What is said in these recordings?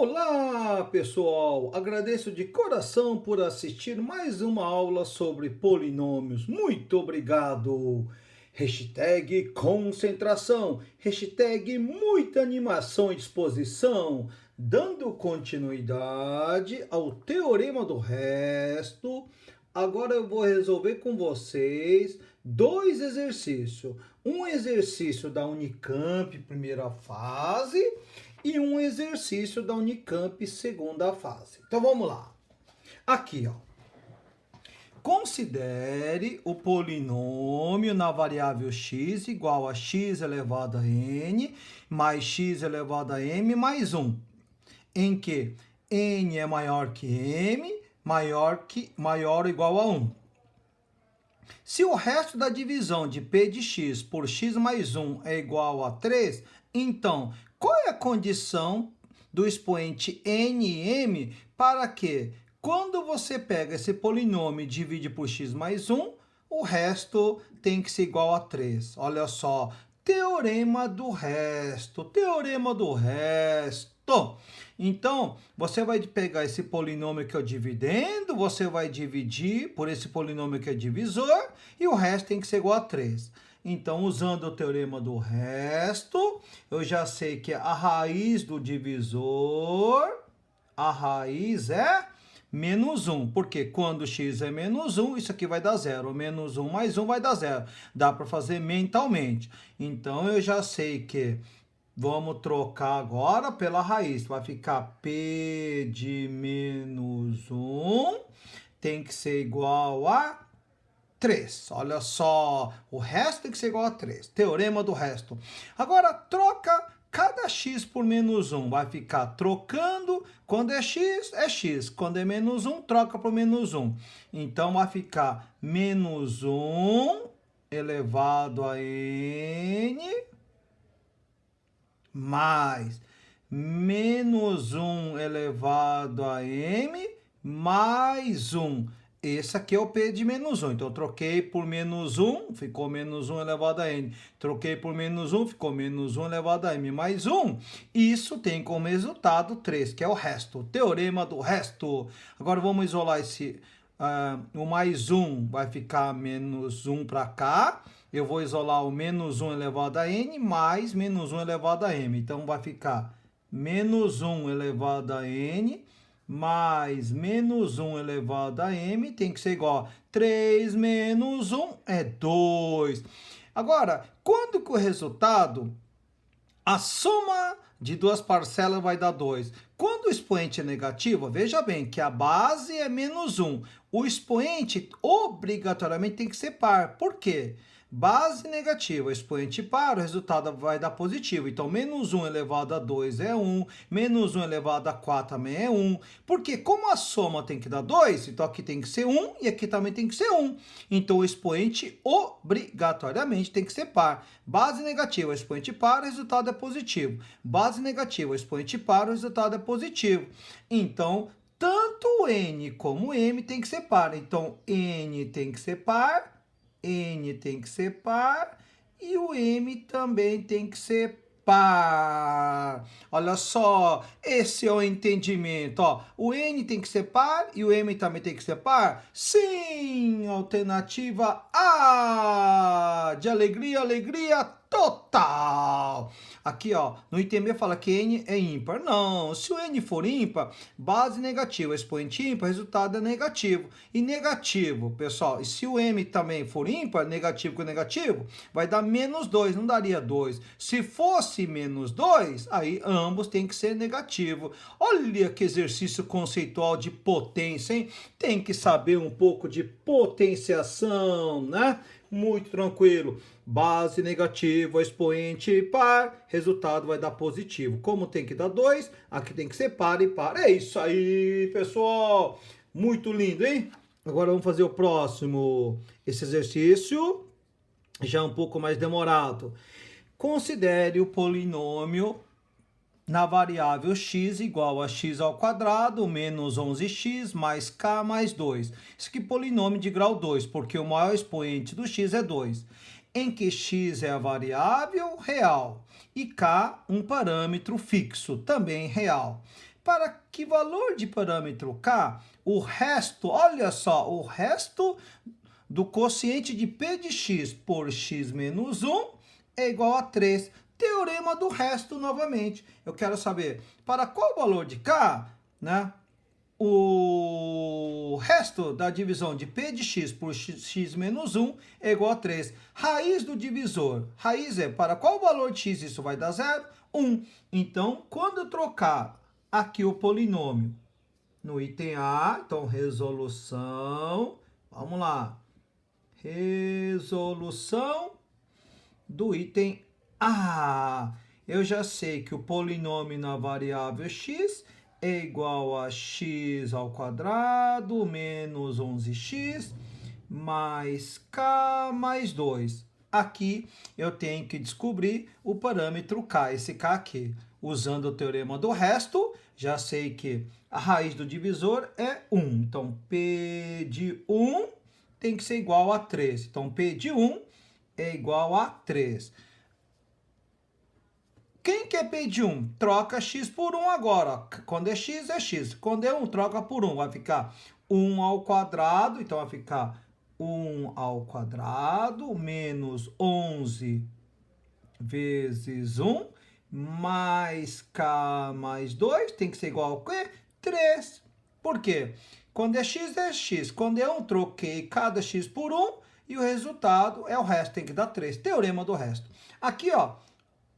Olá, pessoal! Agradeço de coração por assistir mais uma aula sobre polinômios. Muito obrigado! Hashtag concentração, hashtag muita animação e disposição, dando continuidade ao teorema do resto. Agora eu vou resolver com vocês dois exercícios. Um exercício da Unicamp, primeira fase, e um exercício da Unicamp, segunda fase. Então vamos lá. Aqui, ó. Considere o polinômio na variável x igual a x elevado a n mais x elevado a m mais 1, em que n é maior que m, maior ou igual a 1. Se o resto da divisão de p de x por x mais 1 é igual a 3, então, qual é a condição do expoente n e m para que, quando você pega esse polinômio e divide por x mais 1, o resto tem que ser igual a 3? Olha só, teorema do resto, teorema do resto. Então, você vai pegar esse polinômio que é o dividendo, você vai dividir por esse polinômio que é divisor, e o resto tem que ser igual a 3. Então, usando o teorema do resto, eu já sei que a raiz do divisor, a raiz é menos 1, porque quando x é menos 1, isso aqui vai dar 0. Menos 1 mais 1 vai dar 0. Dá para fazer mentalmente. Então, eu já sei que vamos trocar agora pela raiz. Vai ficar p de menos 1 tem que ser igual a 3. Olha só, o resto tem que ser igual a 3. Teorema do resto. Agora, troca cada x por menos 1. Vai ficar trocando. Quando é x, é x. Quando é menos 1, troca por menos 1. Então, vai ficar menos 1 elevado a n mais menos 1 elevado a m mais 1. Esse aqui é o p de menos 1. Então, eu troquei por menos 1, ficou menos 1 elevado a n. Troquei por menos 1, ficou menos 1 elevado a m mais 1. Isso tem como resultado 3, que é o resto. O teorema do resto. Agora, vamos isolar esse... o mais 1 vai ficar menos 1 para cá. Eu vou isolar o menos 1 elevado a n mais menos 1 elevado a m. Então, vai ficar menos 1 elevado a n mais menos 1 elevado a m tem que ser igual a 3 menos 1 é 2. Agora, quando que o resultado, a soma de duas parcelas vai dar 2? Quando o expoente é negativo, veja bem que a base é menos 1. O expoente obrigatoriamente tem que ser par. Por quê? Base negativa, expoente par, o resultado vai dar positivo. Então, menos 1 elevado a 2 é 1, menos 1 elevado a 4 também é 1. Porque como a soma tem que dar 2, então aqui tem que ser 1 e aqui também tem que ser 1. Então, o expoente obrigatoriamente tem que ser par. Base negativa, expoente par, o resultado é positivo. Base negativa, expoente par, o resultado é positivo. Então, tanto n como m tem que ser par. Então, n tem que ser par, n tem que ser par e o m também tem que ser par. Olha só, esse é o entendimento. Ó, o n tem que ser par e o m também tem que ser par? Sim, alternativa A, de alegria, alegria total. Aqui, ó, no item B fala que n é ímpar. Não, se o n for ímpar, base negativa, expoente ímpar, resultado é negativo. E negativo, pessoal, e se o m também for ímpar, negativo com negativo, vai dar menos 2, não daria 2. Se fosse menos 2, aí ambos têm que ser negativo. Olha que exercício conceitual de potência, hein? Tem que saber um pouco de potenciação, né? Muito tranquilo. Base negativa, expoente par, resultado vai dar positivo. Como tem que dar 2, aqui tem que ser par e par. É isso aí, pessoal. Muito lindo, hein? Agora vamos fazer o próximo. Esse exercício já é um pouco mais demorado. Considere o polinômio na variável x igual a x ao quadrado menos 11x mais k mais 2. Isso aqui é polinômio de grau 2, porque o maior expoente do x é 2. Em que x é a variável real e k um parâmetro fixo, também real. Para que valor de parâmetro K? O resto, olha só, o resto do quociente de P de x por x menos 1 é igual a 3. Teorema do resto novamente. Eu quero saber para qual valor de K, né? O resto da divisão de P de x por x menos 1 é igual a 3. Raiz do divisor. Raiz é para qual valor de x isso vai dar 0? 1. Então, quando eu trocar aqui o polinômio no item A, então resolução, vamos lá. Resolução do item A. Eu já sei que o polinômio na variável x é igual a x ao quadrado menos 11x mais k mais 2. Aqui eu tenho que descobrir o parâmetro k, esse k aqui. Usando o teorema do resto, já sei que a raiz do divisor é 1. Então, P de 1 tem que ser igual a 3. Então, P de 1 é igual a 3. Quem que é P de 1? Troca x por 1 agora. Quando é x. Quando é 1, troca por 1. Vai ficar 1 ao quadrado. Então, vai ficar 1 ao quadrado menos 11 vezes 1 mais k mais 2. Tem que ser igual ao quê? 3. Por quê? Quando é x. Quando é 1, troquei cada x por 1 e o resultado é o resto. Tem que dar 3. Teorema do resto. Aqui, ó,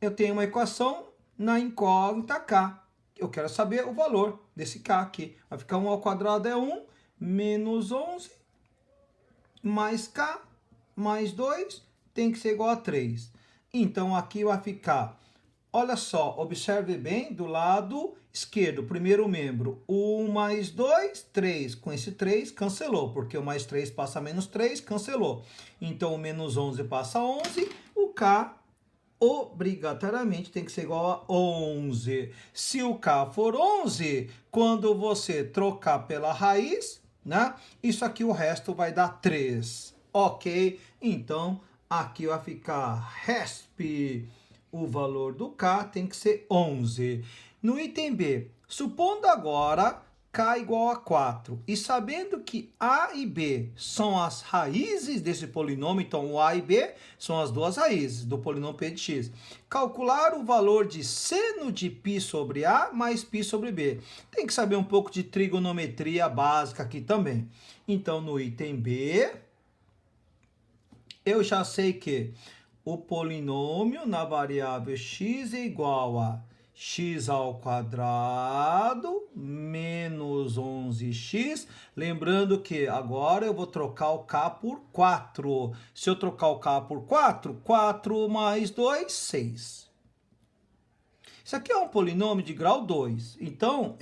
eu tenho uma equação na incógnita k. Eu quero saber o valor desse k aqui. Vai ficar 1 ao quadrado é 1, menos 11, mais k, mais 2, tem que ser igual a 3. Então, aqui vai ficar, olha só, observe bem, do lado esquerdo, primeiro membro, 1 mais 2, 3. Com esse 3, cancelou, porque o mais 3 passa a menos 3, cancelou. Então, o menos 11 passa a 11, o k obrigatoriamente tem que ser igual a 11. Se o k for 11, quando você trocar pela raiz, né? Isso aqui o resto vai dar 3. Ok? Então, aqui vai ficar resp. O valor do k tem que ser 11. No item B, supondo agora k igual a 4. E sabendo que a e b são as raízes desse polinômio, então o a e b são as duas raízes do polinômio p de x. Calcular o valor de seno de π sobre a mais π sobre b. Tem que saber um pouco de trigonometria básica aqui também. Então, no item B, eu já sei que o polinômio na variável x é igual a x ao quadrado menos 11x. Lembrando que agora eu vou trocar o k por 4. Se eu trocar o k por 4, 4 mais 2, 6. Isso aqui é um polinômio de grau 2. Então,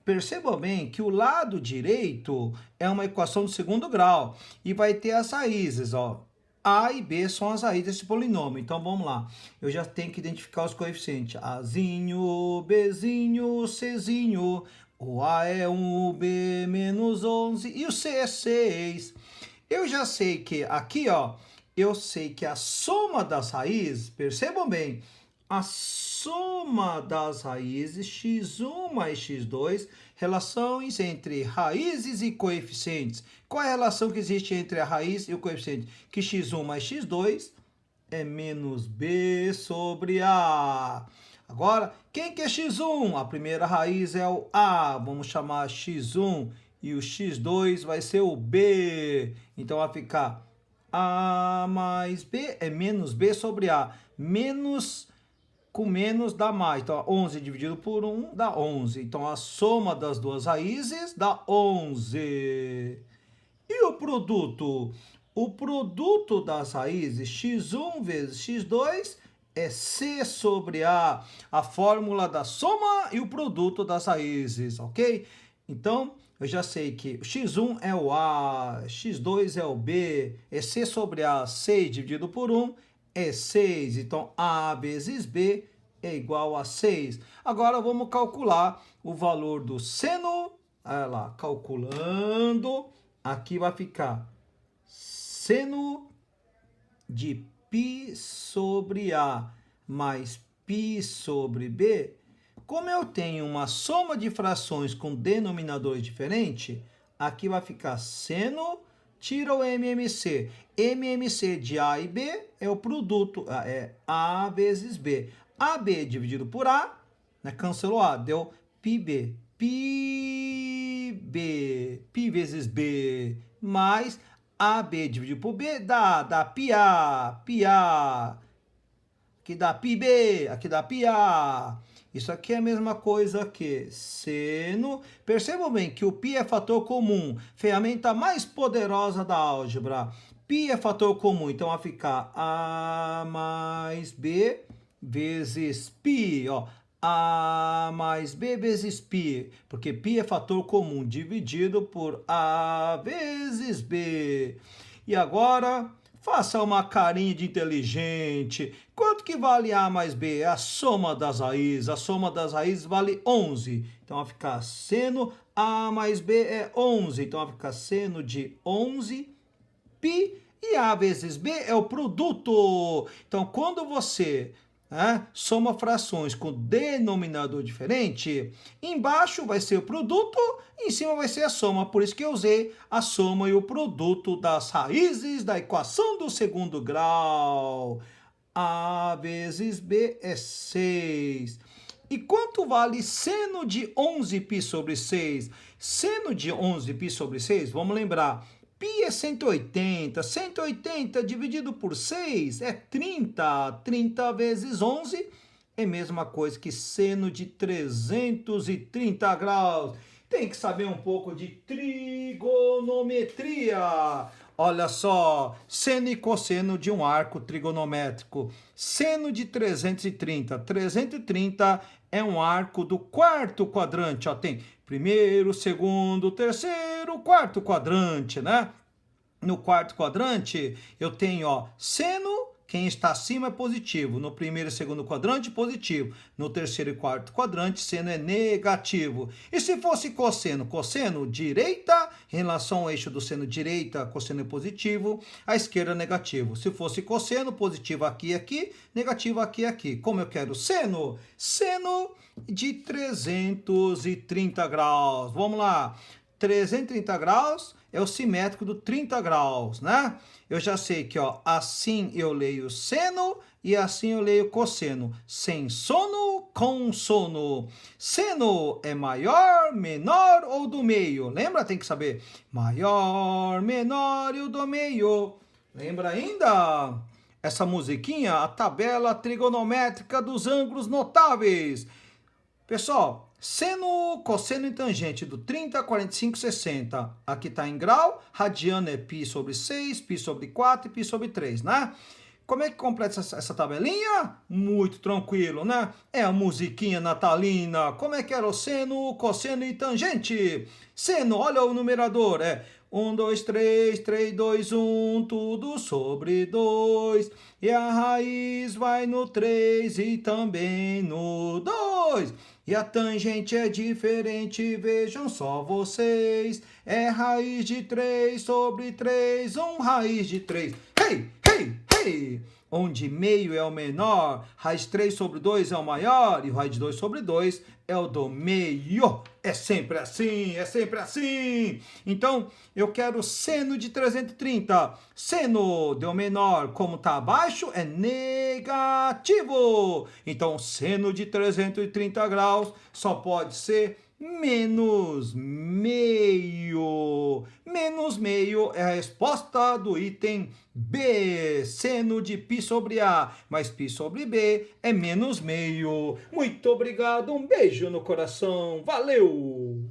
perceba bem que o lado direito é uma equação de segundo grau. E vai ter as raízes, ó. A e B são as raízes desse polinômio. Então, vamos lá. Eu já tenho que identificar os coeficientes. Azinho, Bzinho, Czinho. O A é 1, o B menos 11 e o C é 6. Eu já sei que aqui, ó, eu sei que a soma das raízes, percebam bem, a soma das raízes x1 mais x2, relações entre raízes e coeficientes. Qual é a relação que existe entre a raiz e o coeficiente? Que x1 mais x2 é menos b sobre a. Agora, quem que é x1? A primeira raiz é o a, vamos chamar x1, e o x2 vai ser o b. Então, vai ficar a mais b é menos b sobre a. Menos com menos dá mais. Então, 11 dividido por 1 dá 11. Então, a soma das duas raízes dá 11. E o produto? O produto das raízes x1 vezes x2 é c sobre a fórmula da soma e o produto das raízes, ok? Então, eu já sei que o x1 é o a, x2 é o b, é c sobre a, 6 dividido por 1 é 6. Então, a vezes b é igual a 6. Agora, vamos calcular o valor do seno. Olha lá, calculando. Aqui vai ficar seno de π sobre a mais π sobre b. Como eu tenho uma soma de frações com denominadores diferentes, aqui vai ficar seno, tira o MMC. MMC de A e B é o produto, é A vezes B. AB dividido por A, né, cancelou A, deu πB. Pi vezes B, mais AB dividido por B, dá πA. Aqui dá πB, aqui dá πA. Isso aqui é a mesma coisa que seno. Percebam bem que o π é fator comum, ferramenta mais poderosa da álgebra. Π é fator comum, então vai ficar A mais B vezes π, ó. A mais B vezes π, porque π é fator comum dividido por A vezes B. E agora, faça uma carinha de inteligente. Quanto que vale A mais B? É a soma das raízes. A soma das raízes vale 11. Então vai ficar seno A mais B é 11. Então vai ficar seno de 11 π. E A vezes B é o produto. Então quando você soma frações com denominador diferente, embaixo vai ser o produto, em cima vai ser a soma. Por isso que eu usei a soma e o produto das raízes da equação do segundo grau. A vezes B é 6. E quanto vale seno de 11π sobre 6? Seno de 11π sobre 6, vamos lembrar, π é 180, 180 dividido por 6 é 30, 30 vezes 11 é a mesma coisa que seno de 330 graus. Tem que saber um pouco de trigonometria. Olha só, seno e cosseno de um arco trigonométrico. Seno de 330. 330 é um arco do quarto quadrante. Ó, tem primeiro, segundo, terceiro, quarto quadrante, né? No quarto quadrante, eu tenho, ó, seno, quem está acima é positivo. No primeiro e segundo quadrante, positivo. No terceiro e quarto quadrante, seno é negativo. E se fosse cosseno? Cosseno, direita, em relação ao eixo do seno direita, cosseno é positivo, a esquerda é negativo. Se fosse cosseno, positivo aqui e aqui, negativo aqui e aqui. Como eu quero seno? Seno de 330 graus. Vamos lá. 330 graus é o simétrico do 30 graus, né? Eu já sei que, ó, assim eu leio seno e assim eu leio cosseno. Sem sono, com sono. Seno é maior, menor ou do meio? Lembra? Tem que saber. Maior, menor e o do meio. Lembra ainda? Essa musiquinha, a tabela trigonométrica dos ângulos notáveis. Pessoal, seno, cosseno e tangente do 30, 45, 60. Aqui está em grau, radiano é π sobre 6, π sobre 4 e π sobre 3, né? Como é que completa essa tabelinha? Muito tranquilo, né? É a musiquinha natalina. Como é que era o seno, cosseno e tangente? Seno, olha o numerador, é 1, 2, 3, 3, 2, 1, tudo sobre 2. E a raiz vai no 3 e também no 2. E a tangente é diferente, vejam só vocês. É raiz de 3 sobre 3, raiz de 3. Hey, hey, hey! Onde meio é o menor, raiz de 3 sobre 2 é o maior, e o raiz de 2 sobre 2 é o do meio. É sempre assim, é sempre assim. Então, eu quero seno de 330. Seno deu menor, como está abaixo, é negativo. Então, seno de 330 graus só pode ser menos meio. Menos meio é a resposta do item B. Seno de π sobre A mais π sobre B é menos meio. Muito obrigado, um beijo no coração. Valeu!